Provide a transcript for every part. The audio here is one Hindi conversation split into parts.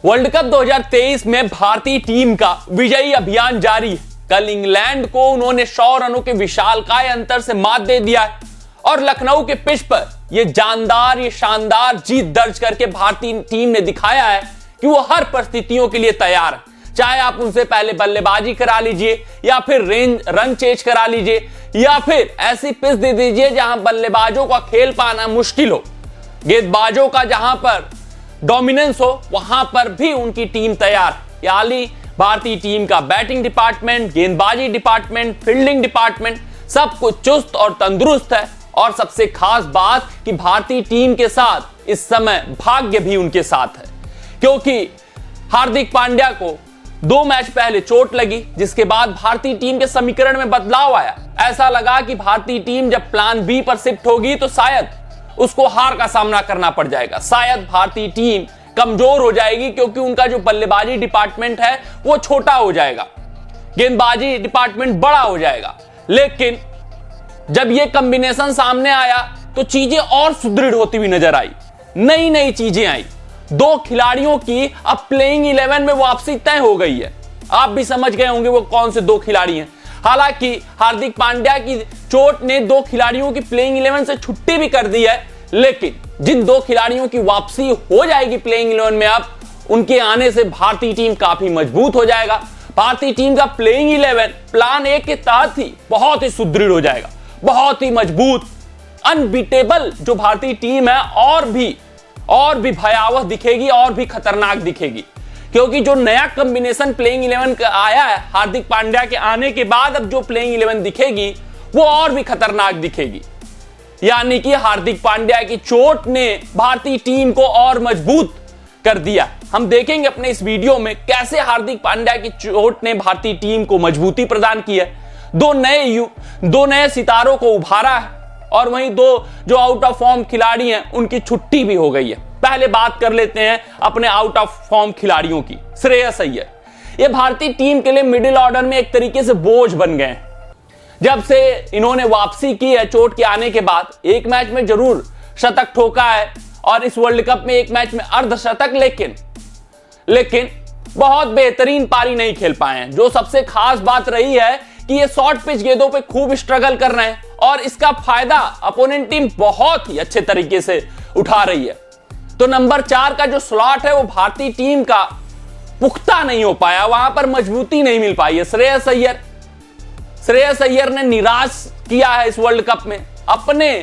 वर्ल्ड कप 2023 में भारतीय टीम का विजयी अभियान जारी है। कल इंग्लैंड को उन्होंने 100 रनों के विशालकाय अंतर से मात दे दिया है और लखनऊ के पिच पर ये शानदार जीत दर्ज करके भारतीय टीम ने दिखाया है कि वो हर परिस्थितियों के लिए तैयार है। चाहे आप उनसे पहले बल्लेबाजी करा लीजिए या फिर रन चेज करा लीजिए या फिर ऐसी पिच दे दीजिए जहां बल्लेबाजों का खेल पाना मुश्किल हो, गेंदबाजों का जहां पर डोमिनेंस हो, वहां पर भी उनकी टीम तैयार है। यानी भारतीय टीम का बैटिंग डिपार्टमेंट, गेंदबाजी डिपार्टमेंट, फील्डिंग डिपार्टमेंट सब कुछ चुस्त और तंदुरुस्त है। और सबसे खास बात कि भारतीय टीम के साथ इस समय भाग्य भी उनके साथ है, क्योंकि हार्दिक पांड्या को 2 मैच पहले चोट लगी, जिसके बाद भारतीय टीम के समीकरण में बदलाव आया। ऐसा लगा कि भारतीय टीम जब प्लान बी पर शिफ्ट होगी तो शायद उसको हार का सामना करना पड़ जाएगा, शायद भारतीय टीम कमजोर हो जाएगी, क्योंकि उनका जो बल्लेबाजी डिपार्टमेंट है वो छोटा हो जाएगा, गेंदबाजी डिपार्टमेंट बड़ा हो जाएगा। लेकिन जब ये कॉम्बिनेशन सामने आया तो चीजें और सुदृढ़ होती हुई नजर आई, नई नई चीजें आई। 2 खिलाड़ियों की अब प्लेइंग 11 में वापसी तय हो गई है। आप भी समझ गए होंगे वो कौन से 2 खिलाड़ी हैं। हालांकि हार्दिक पांड्या की चोट ने 2 खिलाड़ियों की प्लेइंग 11 से छुट्टी भी कर दी है, लेकिन जिन 2 खिलाड़ियों की वापसी हो जाएगी प्लेइंग 11 में, अब उनके आने से भारतीय टीम काफी मजबूत हो जाएगा। भारतीय टीम का प्लेइंग 11 प्लान ए के तहत ही बहुत ही सुदृढ़ हो जाएगा, बहुत ही मजबूत, अनबीटेबल जो भारतीय टीम है और भी भयावह दिखेगी और भी खतरनाक दिखेगी, क्योंकि जो नया कॉम्बिनेशन प्लेइंग 11 का आया है हार्दिक पांड्या के आने के बाद, अब जो प्लेइंग 11 दिखेगी वो और भी खतरनाक दिखेगी। यानी कि हार्दिक पांड्या की चोट ने भारतीय टीम को और मजबूत कर दिया। हम देखेंगे अपने इस वीडियो में कैसे हार्दिक पांड्या की चोट ने भारतीय टीम को मजबूती प्रदान की है, 2 नए सितारों को उभारा है, और वहीं 2 जो आउट ऑफ फॉर्म खिलाड़ी हैं उनकी छुट्टी भी हो गई है। पहले बात कर लेते हैं अपने आउट ऑफ फॉर्म खिलाड़ियों की। श्रेयस अय्यर, ये भारतीय टीम के लिए मिडिल ऑर्डर में एक तरीके से बोझ बन गए हैं। जब से इन्होंने वापसी की है चोट के आने के बाद, एक मैच में जरूर शतक ठोका है और इस वर्ल्ड कप में एक मैच में अर्धशतक, लेकिन बहुत बेहतरीन पारी नहीं खेल पाए हैं। जो सबसे खास बात रही है कि ये शॉर्ट पिच गेंदों पे खूब स्ट्रगल कर रहे हैं और इसका फायदा अपोनेंट टीम बहुत ही अच्छे तरीके से उठा रही है। तो नंबर 4 का जो स्लॉट है वो भारतीय टीम का पुख्ता नहीं हो पाया, वहां पर मजबूती नहीं मिल पाई है। श्रेयस अय्यर ने निराश किया है इस वर्ल्ड कप में, अपने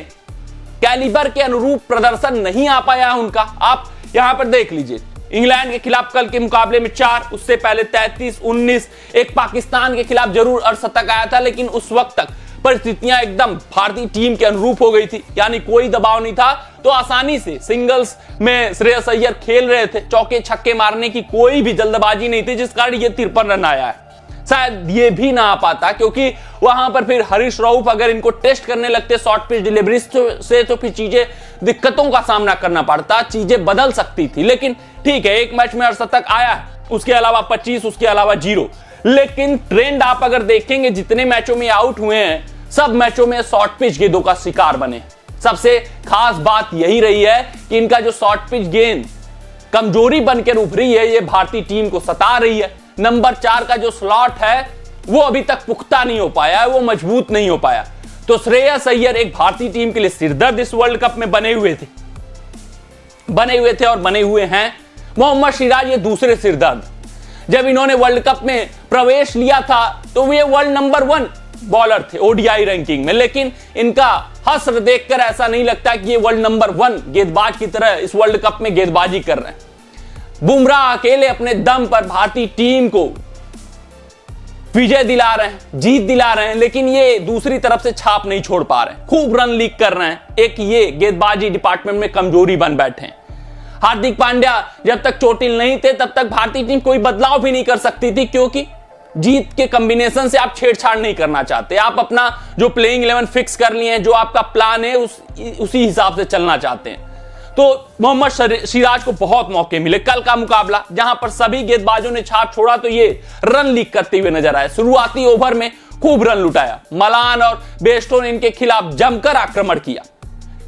कैलिबर के अनुरूप प्रदर्शन नहीं आ पाया उनका। आप यहां पर देख लीजिए, इंग्लैंड के खिलाफ कल के मुकाबले में 4, उससे पहले 33, 19, एक पाकिस्तान के खिलाफ जरूर अर्धशतक आया था, लेकिन उस वक्त तक परिस्थितियां एकदम भारतीय टीम के अनुरूप हो गई थी, यानी कोई दबाव नहीं था, तो आसानी से सिंगल्स में श्रेयस अय्यर खेल रहे थे। चौके छक्के मारने की कोई भी जल्दबाजी नहीं थी, जिस कारण ये 53 रन आया है। शायद ये भी ना आ पाता, क्योंकि वहां पर फिर हरीश रऊफ अगर इनको टेस्ट करने लगते शॉर्ट पिच डिलीवरी से, तो फिर चीजें दिक्कतों का सामना करना पड़ता, चीजें बदल सकती थी। लेकिन ठीक है, एक मैच में अर्धशतक आया है, उसके अलावा 25, उसके अलावा 0। लेकिन ट्रेंड आप अगर देखेंगे, जितने मैचों में आउट हुए हैं सब मैचों में शॉर्ट पिच गेंदों का शिकार बने। सबसे खास बात यही रही है कि इनका जो शॉर्ट पिच गेंद कमजोरी बनकर उभरी है, ये भारतीय टीम को सता रही है। नंबर 4 का जो स्लॉट है वो अभी तक पुख्ता नहीं हो पाया है, वो मजबूत नहीं हो पाया। तो श्रेयस अय्यर एक भारतीय टीम के लिए सिरदर्द इस वर्ल्ड कप में बने हुए थे और बने हुए हैं। मोहम्मद सिराज ये दूसरे सिरदर्द। जब इन्होंने वर्ल्ड कप में प्रवेश लिया था तो ये वर्ल्ड नंबर 1 बॉलर थे ओडीआई रैंकिंग में, लेकिन इनका हस्र देखकर ऐसा नहीं लगता कि ये वर्ल्ड नंबर 1 गेंदबाज की तरह इस वर्ल्ड कप में गेंदबाजी कर रहे हैं। बुमराह अकेले अपने दम पर भारतीय टीम को विजय दिला रहे हैं, जीत दिला रहे हैं, लेकिन ये दूसरी तरफ से छाप नहीं छोड़ पा रहे हैं, खूब रन लीक कर रहे हैं। एक ये गेंदबाजी डिपार्टमेंट में कमजोरी बन बैठे हैं। हार्दिक पांड्या जब तक चोटिल नहीं थे तब तक भारतीय टीम कोई बदलाव भी नहीं कर सकती थी, क्योंकि जीत के कॉम्बिनेशन से आप छेड़छाड़ नहीं करना चाहते। आप अपना जो प्लेइंग 11 फिक्स कर लिए हैं, जो आपका प्लान है उसी हिसाब से चलना चाहते हैं। तो मोहम्मद सिराज को बहुत मौके मिले। कल का मुकाबला जहां पर सभी गेंदबाजों ने छाप छोड़ा तो ये रन लीक करते हुए नजर आए। शुरुआती ओवर में खूब रन लुटाया, मलान और बेस्टो ने इनके खिलाफ जमकर आक्रमण किया।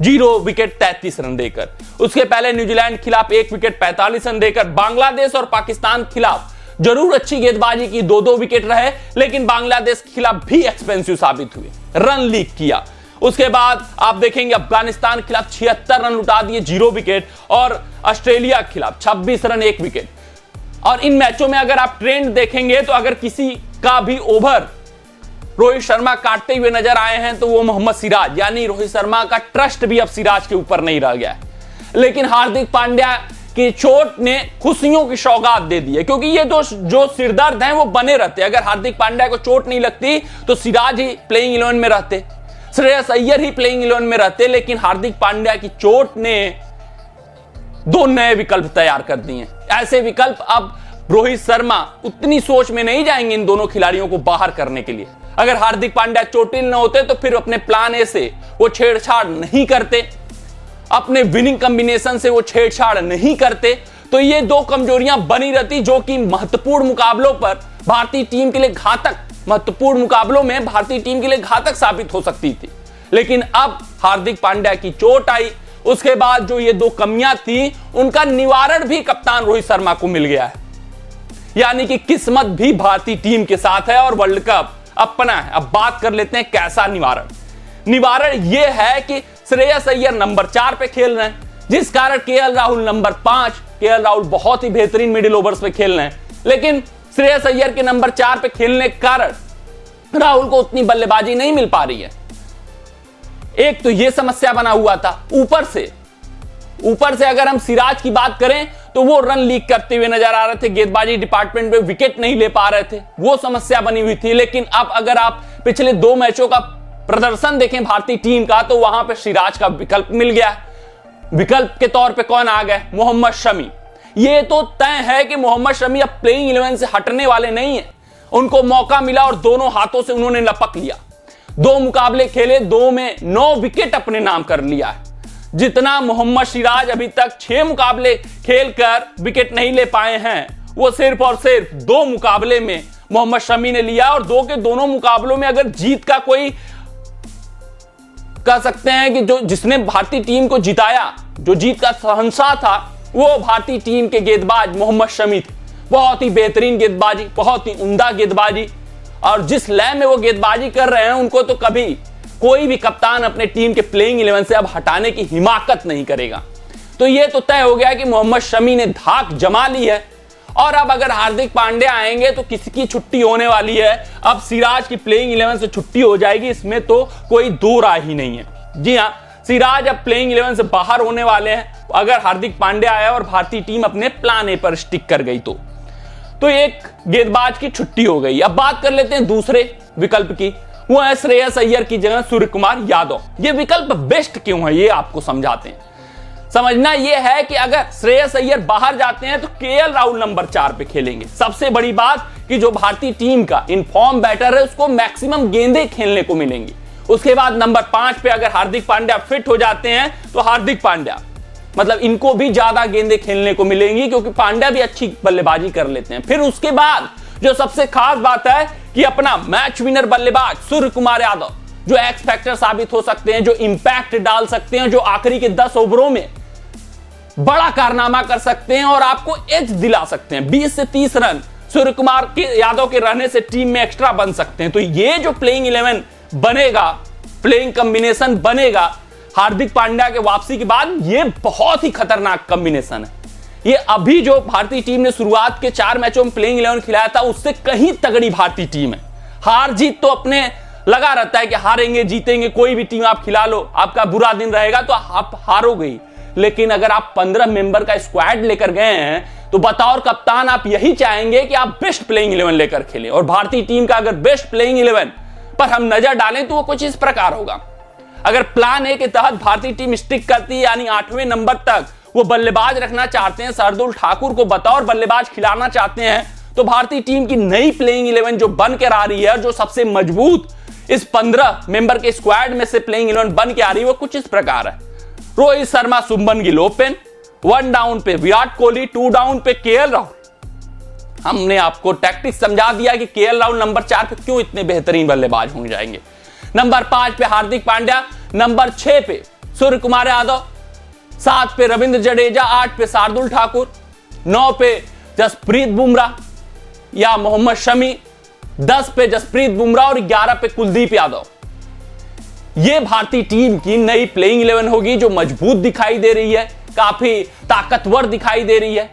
0 विकेट 33 रन देकर। उसके पहले न्यूजीलैंड खिलाफ 1 विकेट 45 रन देकर। बांग्लादेश और पाकिस्तान खिलाफ जरूर अच्छी गेंदबाजी की, 2-2 विकेट रहे, लेकिन बांग्लादेश के खिलाफ भी एक्सपेंसिव साबित हुए, रन लीक किया। उसके बाद आप देखेंगे अफगानिस्तान के खिलाफ 76 रन लुटा दिए, 0 विकेट, और ऑस्ट्रेलिया के खिलाफ 26 रन 1 विकेट। और इन मैचों में अगर आप ट्रेंड देखेंगे तो अगर किसी का भी ओवर रोहित शर्मा काटते हुए नजर आए हैं तो वो मोहम्मद सिराज, यानी रोहित शर्मा का ट्रस्ट भी अब सिराज के ऊपर नहीं रह गया है। लेकिन हार्दिक पांड्या की चोट ने खुशियों की सौगात दे दी है, क्योंकि ये जो सिरदर्द हैं वो बने रहते। अगर हार्दिक पांड्या को चोट नहीं लगती तो सिराज ही प्लेइंग 11 में रहते, श्रेयस अय्यर ही प्लेइंग 11 में रहते, लेकिन हार्दिक पांड्या की चोट ने 2 नए विकल्प तैयार कर दिए। ऐसे विकल्प अब रोहित शर्मा उतनी सोच में नहीं जाएंगे इन दोनों खिलाड़ियों को बाहर करने के लिए। अगर हार्दिक पांड्या चोटिल न होते तो फिर अपने प्लान ए से वो छेड़छाड़ नहीं करते, अपने विनिंग कॉम्बिनेशन से वो छेड़छाड़ नहीं करते, तो ये 2 कमजोरियां बनी रहती जो कि महत्वपूर्ण मुकाबलों पर भारतीय टीम के लिए घातक, महत्वपूर्ण मुकाबलों में भारतीय टीम के लिए घातक साबित हो सकती थी। लेकिन अब हार्दिक पांड्या की चोट आई, उसके बाद जो ये 2 कमियां थी उनका निवारण भी कप्तान रोहित शर्मा को मिल गया है। यानी कि किस्मत भी भारतीय टीम के साथ है और वर्ल्ड कप अपना है। अब बात कर लेते हैं कैसा निवारण यह है कि श्रेयस अय्यर नंबर 4 पे खेल रहे हैं, जिस कारण KL Rahul number 5, KL Rahul बहुत ही बेहतरीन मिडिल ओवर्स पे खेल रहे हैं, लेकिन श्रेयस अय्यर के नंबर 4 पे खेलने के कारण राहुल को उतनी बल्लेबाजी नहीं मिल पा रही है। एक तो यह समस्या बना हुआ था। ऊपर से अगर हम सिराज की बात करें तो वो रन लीक करते हुए नजर आ रहे थे, गेंदबाजी डिपार्टमेंट में विकेट नहीं ले पा रहे थे, वो समस्या बनी हुई थी। लेकिन अब अगर आप पिछले 2 मैचों का प्रदर्शन देखें भारतीय टीम का, तो वहां पे सिराज का विकल्प मिल गया। विकल्प के तौर पे कौन आ गए? मोहम्मद शमी। ये तो तय है कि मोहम्मद शमी अब प्लेइंग 11 से हटने वाले नहीं है। उनको मौका मिला और दोनों हाथों से उन्होंने लपक लिया। 2 मुकाबले खेले, 2 में 9 विकेट अपने नाम कर लिया है। जितना मोहम्मद सिराज अभी तक 6 मुकाबले खेलकर विकेट नहीं ले पाए हैं, वो सिर्फ और सिर्फ 2 मुकाबले में मोहम्मद शमी ने लिया। और 2 के दोनों मुकाबलों में अगर जीत का कोई कह सकते हैं कि जो जिसने भारतीय टीम को जिताया, जो जीत का शहंशाह था, वो भारतीय टीम के गेंदबाज मोहम्मद शमी थे। बहुत ही बेहतरीन गेंदबाजी, बहुत ही उम्दा गेंदबाजी, और जिस लय में वो गेंदबाजी कर रहे हैं उनको तो कभी कोई भी कप्तान अपने टीम के प्लेइंग 11 से अब हटाने की हिमाकत नहीं करेगा। तो ये तो तय हो गया कि मोहम्मद शमी ने धाक जमा ली है। और अब अगर हार्दिक पांड्या आएंगे तो किसकी छुट्टी होने वाली है? अब सिराज की प्लेइंग 11 से छुट्टी हो जाएगी, इसमें तो कोई 2 राय ही नहीं है। जी हां, सिराज अब प्लेइंग 11 से बाहर होने वाले हैं अगर हार्दिक पांड्या आया और भारतीय टीम अपने प्लान ए पर स्टिक कर गई तो एक गेंदबाज की छुट्टी हो गई। अब बात कर लेते हैं दूसरे विकल्प की, वो है श्रेयस अय्यर की जगह सूर्य कुमार यादव। ये विकल्प बेस्ट क्यों है ये आपको समझाते हैं। समझना यह है कि अगर श्रेयस अय्यर बाहर जाते हैं तो केएल राहुल नंबर 4 पे खेलेंगे। सबसे बड़ी बात कि जो भारतीय टीम का इनफॉर्म बैटर है उसको मैक्सिमम गेंदें खेलने को मिलेंगी। उसके बाद नंबर 5 पे अगर हार्दिक पांड्या फिट हो जाते हैं तो हार्दिक पांड्या मतलब इनको भी ज्यादा गेंदें खेलने को मिलेंगी, क्योंकि पांड्या भी अच्छी बल्लेबाजी कर लेते हैं। फिर उसके बाद जो सबसे खास बात है कि अपना मैच विनर बल्लेबाज सूर्य कुमार यादव, जो एक्स फैक्टर साबित हो सकते हैं, जो इंपैक्ट डाल सकते हैं, जो आखिरी के 10 ओवरों में बड़ा कारनामा कर सकते हैं और आपको एज दिला सकते हैं। 20 से 30 रन सूर्य कुमार के यादव के रहने से टीम में एक्स्ट्रा बन सकते हैं। तो ये जो प्लेइंग 11 बनेगा, प्लेइंग कॉम्बिनेशन बनेगा हार्दिक पांड्या के वापसी के बाद, ये बहुत ही खतरनाक कॉम्बिनेशन है। ये अभी जो भारतीय टीम ने शुरुआत के 4 मैचों में प्लेइंग 11 खिलाया था उससे कहीं तगड़ी भारतीय टीम है। हार जीत तो अपने लगा रहता है कि हारेंगे जीतेंगे, कोई भी टीम आप खिला लो, आपका बुरा दिन रहेगा तो आप हारोगे ही। लेकिन अगर आप 15 मेंबर का स्क्वाड लेकर गए हैं तो बतौर कप्तान आप यही चाहेंगे कि आप बेस्ट प्लेइंग 11 लेकर खेलें। और भारतीय टीम का अगर बेस्ट प्लेइंग 11 पर हम नजर डालें तो वो कुछ इस प्रकार होगा। अगर प्लान ए के तहत भारतीय टीम स्टिक करती है, यानी 8वें नंबर तक वो बल्लेबाज रखना चाहते हैं, शार्दुल ठाकुर को बतौर बल्लेबाज खिलाना चाहते हैं, तो भारतीय टीम की नई प्लेइंग 11 जो बन के आ रही है, जो सबसे मजबूत इस 15 मेंबर के स्क्वाड में से प्लेइंग 11 बन के आ रही है, वो कुछ इस प्रकार है। रोहित शर्मा, शुभमन गिल ओपन, 1 डाउन पे विराट कोहली, 2 डाउन पे केएल राहुल। हमने आपको टैक्टिक्स समझा दिया कि केएल राहुल नंबर 4 पे क्यों इतने बेहतरीन बल्लेबाज हो जाएंगे। नंबर 5 पे हार्दिक पांड्या, नंबर 6 पे सूर्य कुमार यादव, 7 पे रविंद्र जडेजा, 8 पे शार्दुल ठाकुर, 9 पे जसप्रीत बुमराह या मोहम्मद शमी, 10 पे जसप्रीत बुमराह और 11 पे कुलदीप यादव। यह भारतीय टीम की नई प्लेइंग 11 होगी जो मजबूत दिखाई दे रही है, काफी ताकतवर दिखाई दे रही है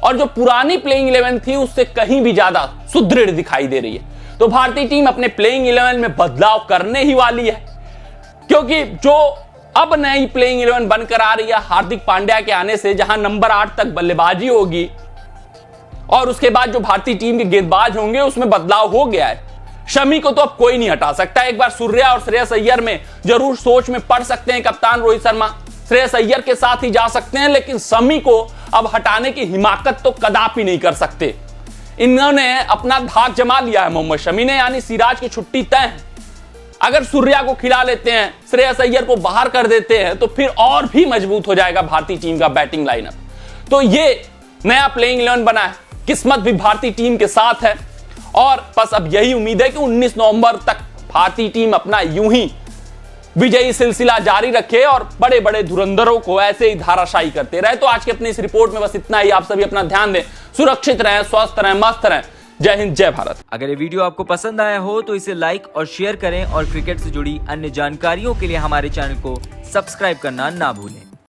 और जो पुरानी प्लेइंग 11 थी उससे कहीं भी ज्यादा सुदृढ़ दिखाई दे रही है। तो भारतीय टीम अपने प्लेइंग 11 में बदलाव करने ही वाली है, क्योंकि जो अब नई प्लेइंग 11 बनकर आ रही है हार्दिक पांड्या के आने से, जहां नंबर 8 तक बल्लेबाजी होगी और उसके बाद जो भारतीय टीम के गेंदबाज होंगे उसमें बदलाव हो गया है। शमी को तो अब कोई नहीं हटा सकता। एक बार सूर्या और श्रेयस अय्यर में जरूर सोच में पड़ सकते हैं कप्तान रोहित शर्मा, श्रेयस अय्यर के साथ ही जा सकते हैं, लेकिन शमी को अब हटाने की हिमाकत तो कदापि नहीं कर सकते। इन्होंने अपना धाक जमा लिया है मोहम्मद शमी ने, यानी सिराज की छुट्टी तय है। अगर सूर्या को खिला लेते हैं, श्रेयस अय्यर को बाहर कर देते हैं तो फिर और भी मजबूत हो जाएगा भारतीय टीम का बैटिंग लाइनअप। तो ये नया प्लेइंग 11 बना है, किस्मत भी भारतीय टीम के साथ है और बस अब यही उम्मीद है कि 19 नवंबर तक भारतीय टीम अपना यूं ही विजयी सिलसिला जारी रखे और बड़े बड़े धुरंधरों को ऐसे ही धाराशायी करते रहे। तो आज की अपनी इस रिपोर्ट में बस इतना ही। आप सभी अपना ध्यान दें, सुरक्षित रहें, स्वस्थ रहें, मस्त रहें। जय हिंद, जय भारत। अगर ये वीडियो आपको पसंद आया हो तो इसे लाइक और शेयर करें और क्रिकेट से जुड़ी अन्य जानकारियों के लिए हमारे चैनल को सब्सक्राइब करना ना भूलें।